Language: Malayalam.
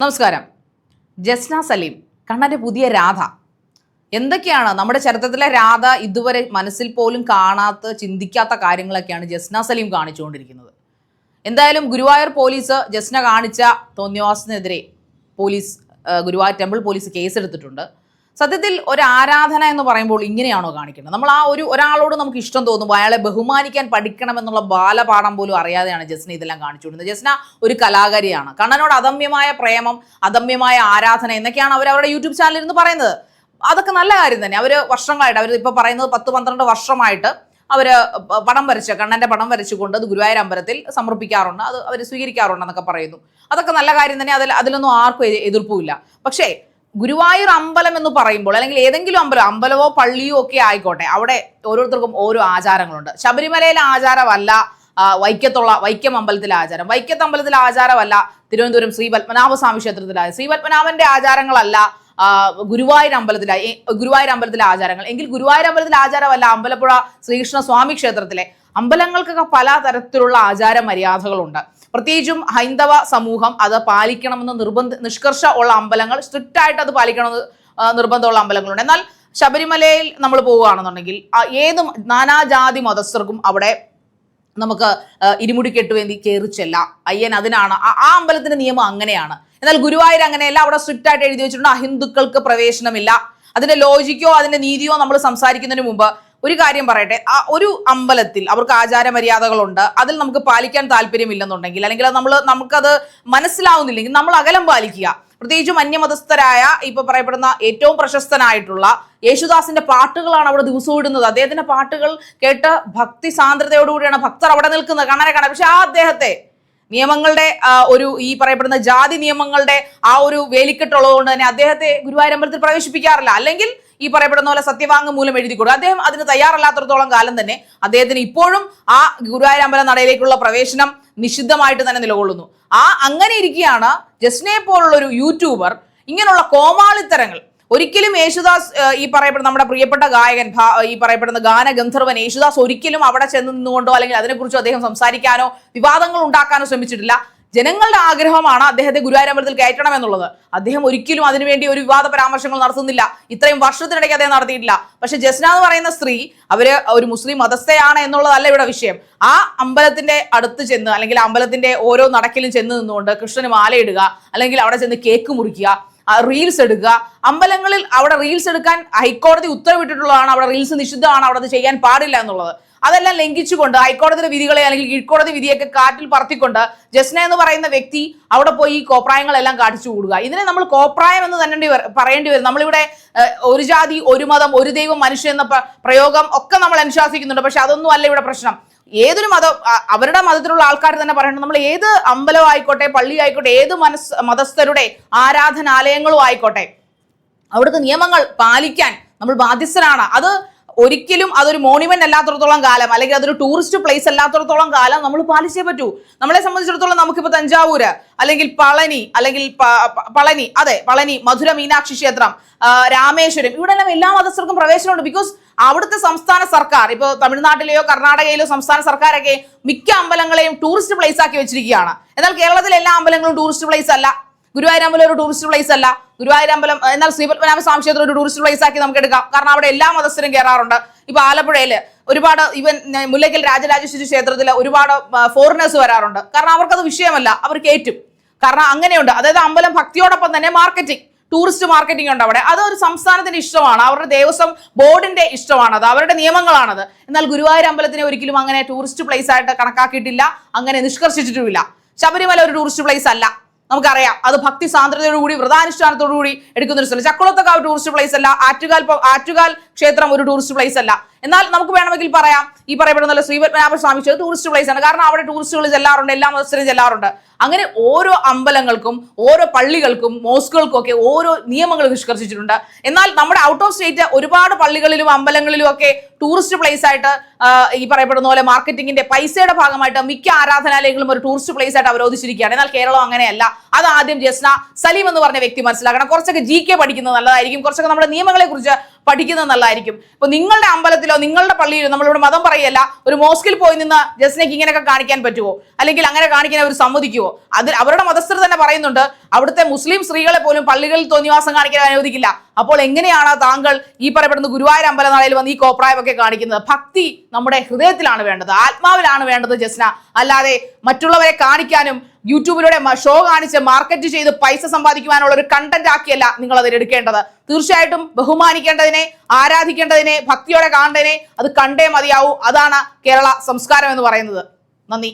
നമസ്കാരം. ജസ്ന സലീം, കണ്ണന്റെ പുതിയ രാധ. എന്തൊക്കെയാണ് നമ്മുടെ ചരിത്രത്തിലെ രാധ ഇതുവരെ മനസ്സിൽ പോലും കാണാത്ത ചിന്തിക്കാത്ത കാര്യങ്ങളൊക്കെയാണ് ജസ്ന സലീം കാണിച്ചുകൊണ്ടിരിക്കുന്നത്. എന്തായാലും ഗുരുവായൂർ പോലീസ് ജസ്ന കാണിച്ച തോന്നിവാസത്തിനെതിരെ ഗുരുവായൂർ ടെമ്പിൾ പോലീസ് കേസെടുത്തിട്ടുണ്ട്. സത്യത്തിൽ ഒരു ആരാധന എന്ന് പറയുമ്പോൾ ഇങ്ങനെയാണോ കാണിക്കുന്നത്? നമ്മൾ ഒരാളോട് നമുക്ക് ഇഷ്ടം തോന്നുമ്പോൾ അയാളെ ബഹുമാനിക്കാൻ പഠിക്കണമെന്നുള്ള ബാലപാഠം പോലും അറിയാതെയാണ് ജസ്ന ഇതെല്ലാം കാണിച്ചുകൊണ്ടിരുന്നത്. ജസ്ന ഒരു കലാകാരിയാണ്. കണ്ണനോട് അദമ്യമായ പ്രേമം, അദമ്യമായ ആരാധന എന്നൊക്കെയാണ് അവരുടെ യൂട്യൂബ് ചാനലിൽ നിന്ന് പറയുന്നത്. അതൊക്കെ നല്ല കാര്യം തന്നെ. വർഷങ്ങളായിട്ട് ഇപ്പോൾ പറയുന്നത് 10-12 വർഷമായിട്ട് കണ്ണന്റെ പടം വരച്ചുകൊണ്ട് അത് ഗുരുവായൂർ അമ്പലത്തിൽ സമർപ്പിക്കാറുണ്ട്, അത് അവർ സ്വീകരിക്കാറുണ്ടെന്നൊക്കെ പറയുന്നു. അതൊക്കെ നല്ല കാര്യം തന്നെ. അതിലൊന്നും ആർക്കും എതിർപ്പുമില്ല. പക്ഷേ ഗുരുവായൂർ അമ്പലം എന്ന് പറയുമ്പോൾ, അല്ലെങ്കിൽ ഏതെങ്കിലും അമ്പലമോ പള്ളിയോ ഒക്കെ ആയിക്കോട്ടെ, അവിടെ ഓരോരുത്തർക്കും ഓരോ ആചാരങ്ങളുണ്ട്. ശബരിമലയിലെ ആചാരമല്ല വൈക്കം അമ്പലത്തിലെ ആചാരം, വൈക്കത്ത് അമ്പലത്തിലെ ആചാരമല്ല തിരുവനന്തപുരം ശ്രീ പത്മനാഭസ്വാമി ക്ഷേത്രത്തിലെ, ശ്രീ പത്മനാഭന്റെ ആചാരങ്ങളല്ല ഗുരുവായൂർ അമ്പലത്തിലെ ആചാരങ്ങൾ. എങ്കിൽ ഗുരുവായൂർ അമ്പലത്തിലെ ആചാരമല്ല അമ്പലപ്പുഴ ശ്രീകൃഷ്ണ സ്വാമി ക്ഷേത്രത്തിലെ. അമ്പലങ്ങൾക്കൊക്കെ പല തരത്തിലുള്ള ആചാര മര്യാദകളുണ്ട്. പ്രത്യേകിച്ചും ഹൈന്ദവ സമൂഹം അത് പാലിക്കണമെന്ന് നിഷ്കർഷ ഉള്ള അമ്പലങ്ങൾ, സ്ട്രിക്റ്റ് ആയിട്ട് അത് പാലിക്കണമെന്ന് നിർബന്ധമുള്ള അമ്പലങ്ങളുണ്ട്. എന്നാൽ ശബരിമലയിൽ നമ്മൾ പോവുകയാണെന്നുണ്ടെങ്കിൽ ഏത് നാനാജാതി മതസ്ഥർക്കും അവിടെ നമുക്ക് ഇരുമുടി കെട്ടുവേണ്ടി കയറിച്ചല്ല. അയ്യൻ അതിനാണ് ആ അമ്പലത്തിന്റെ നിയമം അങ്ങനെയാണ്. എന്നാൽ ഗുരുവായൂർ അങ്ങനെയല്ല. അവിടെ സ്ട്രിക്റ്റ് ആയിട്ട് എഴുതി വെച്ചിട്ടുണ്ട് അഹിന്ദുക്കൾക്ക് പ്രവേശനമില്ല. അതിന്റെ ലോജിക്കോ അതിന്റെ നീതിയോ നമ്മൾ സംസാരിക്കുന്നതിന് മുമ്പ് ഒരു കാര്യം പറയട്ടെ. ഒരു അമ്പലത്തിൽ അവർക്ക് ആചാര മര്യാദകളുണ്ട്, അതിൽ നമുക്ക് പാലിക്കാൻ താല്പര്യമില്ലെന്നുണ്ടെങ്കിൽ, അല്ലെങ്കിൽ നമുക്കത് മനസ്സിലാവുന്നില്ലെങ്കിൽ നമ്മൾ അകലം പാലിക്കുക. പ്രത്യേകിച്ചും അന്യമതസ്ഥരായ ഇപ്പൊ പറയപ്പെടുന്ന ഏറ്റവും പ്രശസ്തനായിട്ടുള്ള യേശുദാസിന്റെ പാട്ടുകളാണ് അവിടെ ദിവസവും ഇടുന്നത്. അദ്ദേഹത്തിന്റെ പാട്ടുകൾ കേട്ട് ഭക്തി സാന്ദ്രതയോടുകൂടിയാണ് ഭക്തർ അവിടെ നിൽക്കുന്നത്, കണ്ണനെ കാണാൻ. പക്ഷെ അദ്ദേഹത്തെ നിയമങ്ങളുടെ ഈ പറയപ്പെടുന്ന ജാതി നിയമങ്ങളുടെ ഒരു വേലിക്കെട്ടുള്ളതുകൊണ്ട് തന്നെ അദ്ദേഹത്തെ ഗുരുവായൂർ അമ്പലത്തിൽ പ്രവേശിപ്പിക്കാറില്ല. അല്ലെങ്കിൽ ഈ പറയപ്പെടുന്ന പോലെ സത്യവാങ്മൂലം എഴുതി കൊടുക്കും. അദ്ദേഹം അതിന് തയ്യാറല്ലാത്തടത്തോളം കാലം തന്നെ അദ്ദേഹത്തിന് ഇപ്പോഴും ആ ഗുരുവായൂർ അമ്പല നടയിലേക്കുള്ള പ്രവേശനം നിഷിദ്ധമായിട്ട് തന്നെ നിലകൊള്ളുന്നു. അങ്ങനെ ഇരിക്കുകയാണ് ജസ്നയെ പോലുള്ള ഒരു യൂട്യൂബർ ഇങ്ങനെയുള്ള കോമാളിത്തരങ്ങൾ. ഒരിക്കലും യേശുദാസ് ഈ പറയപ്പെടുന്ന നമ്മുടെ പ്രിയപ്പെട്ട ഗായകൻ, ഈ പറയപ്പെടുന്ന ഗാനഗന്ധർവൻ യേശുദാസ് ഒരിക്കലും അവിടെ ചെന്ന് നിന്നുകൊണ്ടോ അല്ലെങ്കിൽ അതിനെക്കുറിച്ചോ അദ്ദേഹം സംസാരിക്കാനോ വിവാദങ്ങൾ ഉണ്ടാക്കാനോ ശ്രമിച്ചിട്ടില്ല. ജനങ്ങളുടെ ആഗ്രഹമാണ് അദ്ദേഹത്തെ ഗുരുവായൂർ അമ്പലത്തിൽ കയറ്റണം എന്നുള്ളത്. അദ്ദേഹം ഒരിക്കലും അതിനുവേണ്ടി ഒരു വിവാദ പരാമർശങ്ങൾ നടത്തുന്നില്ല. ഇത്രയും വർഷത്തിനിടയ്ക്ക് അദ്ദേഹം നടത്തിയിട്ടില്ല. പക്ഷെ ജസ്ന എന്ന് പറയുന്ന സ്ത്രീ ഒരു മുസ്ലിം മതസ്ഥയാണ് എന്നുള്ളതല്ല ഇവിടെ വിഷയം. ആ അമ്പലത്തിന്റെ അടുത്ത് ചെന്ന്, അല്ലെങ്കിൽ അമ്പലത്തിന്റെ ഓരോ നടക്കിലും ചെന്ന് നിന്നുകൊണ്ട് കൃഷ്ണന് മാലയിടുക, അല്ലെങ്കിൽ അവിടെ ചെന്ന് കേക്ക് മുറിക്കുക, റീൽസ് എടുക്കുക. അമ്പലങ്ങളിൽ അവിടെ റീൽസ് എടുക്കാൻ ഹൈക്കോടതി ഉത്തരവിട്ടിട്ടുള്ളതാണ്. അവിടെ റീൽസ് നിഷിദ്ധമാണ്, അവിടെ അത് ചെയ്യാൻ പാടില്ല എന്നുള്ളത്. അതെല്ലാം ലംഘിച്ചുകൊണ്ട് ഹൈക്കോടതിയുടെ വിധികളെ അല്ലെങ്കിൽ കീഴ്ക്കോടതി വിധിയൊക്കെ കാറ്റിൽ പറത്തിക്കൊണ്ട് ജസ്ന എന്ന് പറയുന്ന വ്യക്തി അവിടെ പോയി ഈ കോപ്രായങ്ങളെല്ലാം കാട്ടിച്ചു കൂടുക. ഇതിനെ നമ്മൾ കോപ്രായം എന്ന് തന്നെ പറയേണ്ടി വരും. നമ്മളിവിടെ ഒരു ജാതി, ഒരു മതം, ഒരു ദൈവം, മനുഷ്യൻ എന്ന പ്രയോഗം ഒക്കെ നമ്മൾ അനുശാസിക്കുന്നുണ്ട്. പക്ഷെ അതൊന്നും അല്ല ഇവിടെ പ്രശ്നം. ഏതൊരു മതം, അവരുടെ മതത്തിലുള്ള ആൾക്കാർ തന്നെ പറയണം. നമ്മൾ ഏത് അമ്പലം ആയിക്കോട്ടെ, പള്ളി ആയിക്കോട്ടെ, ഏത് മതസ്ഥരുടെ ആരാധനാലയങ്ങളും ആയിക്കോട്ടെ, അവിടുത്തെ നിയമങ്ങൾ പാലിക്കാൻ നമ്മൾ ബാധ്യസ്ഥരാണ്. ഒരിക്കലും അതൊരു മോണുമെന്റ് അല്ലാത്തടത്തോളം കാലം, അല്ലെങ്കിൽ അതൊരു ടൂറിസ്റ്റ് പ്ലേസ് അല്ലാത്തടത്തോളം കാലം നമ്മൾ പാലിച്ചേ പറ്റൂ. നമ്മളെ സംബന്ധിച്ചിടത്തോളം നമുക്കിപ്പോൾ തഞ്ചാവൂര്, അല്ലെങ്കിൽ പളനി, മധുര മീനാക്ഷി ക്ഷേത്രം, രാമേശ്വരം, ഇവിടെ എല്ലാം എല്ലാ മതസ്ഥർക്കും പ്രവേശനമുണ്ട്. ബിക്കോസ് അവിടുത്തെ സംസ്ഥാന സർക്കാർ, ഇപ്പോൾ തമിഴ്നാട്ടിലെയോ കർണാടകയിലോ സംസ്ഥാന സർക്കാരൊക്കെ മിക്ക അമ്പലങ്ങളെയും ടൂറിസ്റ്റ് പ്ലേസ് ആക്കി വെച്ചിരിക്കുകയാണ്. എന്നാൽ കേരളത്തിലെ എല്ലാ അമ്പലങ്ങളും ടൂറിസ്റ്റ് പ്ലേസ് അല്ല. ഗുരുവായൂർ അമ്പലം ഒരു ടൂറിസ്റ്റ് പ്ലേസ് അല്ല. ഗുരുവായൂർ അമ്പലം എന്നാൽ ശ്രീ പത്മനാഭസ്വാമി ക്ഷേത്രം ഒരു ടൂറിസ്റ്റ് പ്ലേസ് ആക്കി നമുക്ക് എടുക്കാം. കാരണം അവിടെ എല്ലാ മതസ്ഥരും കയറാറുണ്ട്. ഇപ്പൊ ആലപ്പുഴയിൽ ഒരുപാട്, ഈവൻ മുല്ലയ്ക്കൽ രാജരാജേശ്വരി ക്ഷേത്രത്തിൽ ഒരുപാട് ഫോറിനേഴ്സ് വരാറുണ്ട്. കാരണം അവർക്കത് വിഷയമല്ല, അവർ കയറ്റും. കാരണം അങ്ങനെയുണ്ട്. അതായത് അമ്പലം ഭക്തിയോടൊപ്പം തന്നെ ടൂറിസ്റ്റ് മാർക്കറ്റിംഗ് ഉണ്ട് അവിടെ. അതൊരു സംസ്ഥാനത്തിന്റെ ഇഷ്ടമാണ്, അവരുടെ ദേവസ്വം ബോർഡിന്റെ ഇഷ്ടമാണത്, അവരുടെ നിയമങ്ങളാണത്. എന്നാൽ ഗുരുവായൂർ അമ്പലത്തിനെ ഒരിക്കലും അങ്ങനെ ടൂറിസ്റ്റ് പ്ലേസ് ആയിട്ട് കണക്കാക്കിയിട്ടില്ല, അങ്ങനെ നിഷ്കർഷിച്ചിട്ടുമില്ല. ശബരിമല ഒരു ടൂറിസ്റ്റ് പ്ലേസ് അല്ല, നമുക്കറിയാം. അത് ഭക്തി സാന്ദ്രതയോടുകൂടി വ്രതാനുഷ്ഠാനത്തോടുകൂടി എടുക്കുന്ന ഒരു സ്ഥലം. ചക്കുളത്തൊക്കെ ടൂറിസ്റ്റ് പ്ലേസ് അല്ല. ആറ്റുകാൽ ക്ഷേത്രം ഒരു ടൂറിസ്റ്റ് പ്ലേസ് അല്ല. എന്നാൽ നമുക്ക് വേണമെങ്കിൽ പറയാം ഈ പറയപ്പെടുന്ന ശ്രീ പത്മനാഭസ്വാമി ക്ഷേത്രം ടൂറിസ്റ്റ് പ്ലേസ് ആണ്. കാരണം അവിടെ ടൂറിസ്റ്റുകൾ ചെല്ലാറുണ്ട്, എല്ലാ മതസ്ഥരും ചെല്ലാറുണ്ട്. അങ്ങനെ ഓരോ അമ്പലങ്ങൾക്കും, ഓരോ പള്ളികൾക്കും, മോസ്കുകൾക്കും ഒക്കെ ഓരോ നിയമങ്ങൾ നിഷ്കർഷിച്ചിട്ടുണ്ട്. എന്നാൽ നമ്മുടെ ഔട്ട് ഓഫ് സ്റ്റേറ്റ് ഒരുപാട് പള്ളികളിലും അമ്പലങ്ങളിലും ഒക്കെ ടൂറിസ്റ്റ് പ്ലേസ് ആയിട്ട് ഈ പറയപ്പെടുന്ന പോലെ മാർക്കറ്റിംഗിന്റെ പൈസയുടെ ഭാഗമായിട്ട് മിക്ക ആരാധനാലയങ്ങളും ഒരു ടൂറിസ്റ്റ് പ്ലേസ് ആയിട്ട് അവരോധിച്ചിരിക്കുകയാണ്. എന്നാൽ കേരളം അങ്ങനെയല്ല. അത് ആദ്യം ജസ്ന സലീം എന്ന് പറഞ്ഞ വ്യക്തി മനസ്സിലാക്കണം. കുറച്ചൊക്കെ GK പഠിക്കുന്നത് നല്ലതായിരിക്കും. കുറച്ചൊക്കെ നമ്മുടെ നിയമങ്ങളെ കുറിച്ച് പഠിക്കുന്നത് നല്ലതായിരിക്കും. ഇപ്പൊ നിങ്ങളുടെ അമ്പലത്തിലോ നിങ്ങളുടെ പള്ളിയിലോ, നമ്മളിവിടെ മതം പറയല്ല, ഒരു മോസ്കിൽ പോയി നിന്ന് ജസ്നയ്ക്ക് ഇങ്ങനെയൊക്കെ കാണിക്കാൻ പറ്റുമോ? അല്ലെങ്കിൽ അങ്ങനെ കാണിക്കാൻ അവർ സമ്മതിക്കുമോ? അതിൽ അവരുടെ മതസ്ഥർ തന്നെ പറയുന്നുണ്ട് അവിടുത്തെ മുസ്ലിം സ്ത്രീകളെ പോലും പള്ളികളിൽ തോന്നിവാസം കാണിക്കാൻ അനുവദിക്കില്ല. അപ്പോൾ എങ്ങനെയാണ് താങ്കൾ ഈ പറയപ്പെടുന്ന ഗുരുവായൂർ അമ്പലനാളിൽ വന്ന് ഈ കോപ്രായമൊക്കെ കാണിക്കുന്നത്? ഭക്തി നമ്മുടെ ഹൃദയത്തിലാണ് വേണ്ടത്, ആത്മാവിലാണ് വേണ്ടത് ജസ്ന. അല്ലാതെ മറ്റുള്ളവരെ കാണിക്കാനും യൂട്യൂബിലൂടെ ഷോ കാണിച്ച് മാർക്കറ്റ് ചെയ്ത് പൈസ സമ്പാദിക്കുവാനുള്ള ഒരു കണ്ടന്റ് ആക്കിയല്ല നിങ്ങൾ അതിൽ എടുക്കേണ്ടത്. തീർച്ചയായിട്ടും ബഹുമാനിക്കേണ്ടതിനെ, ആരാധിക്കേണ്ടതിനെ, ഭക്തിയോടെ കാണേണ്ടതിനെ അത് കണ്ടേ മതിയാവൂ. അതാണ് കേരള സംസ്കാരം എന്ന് പറയുന്നത്. നന്ദി.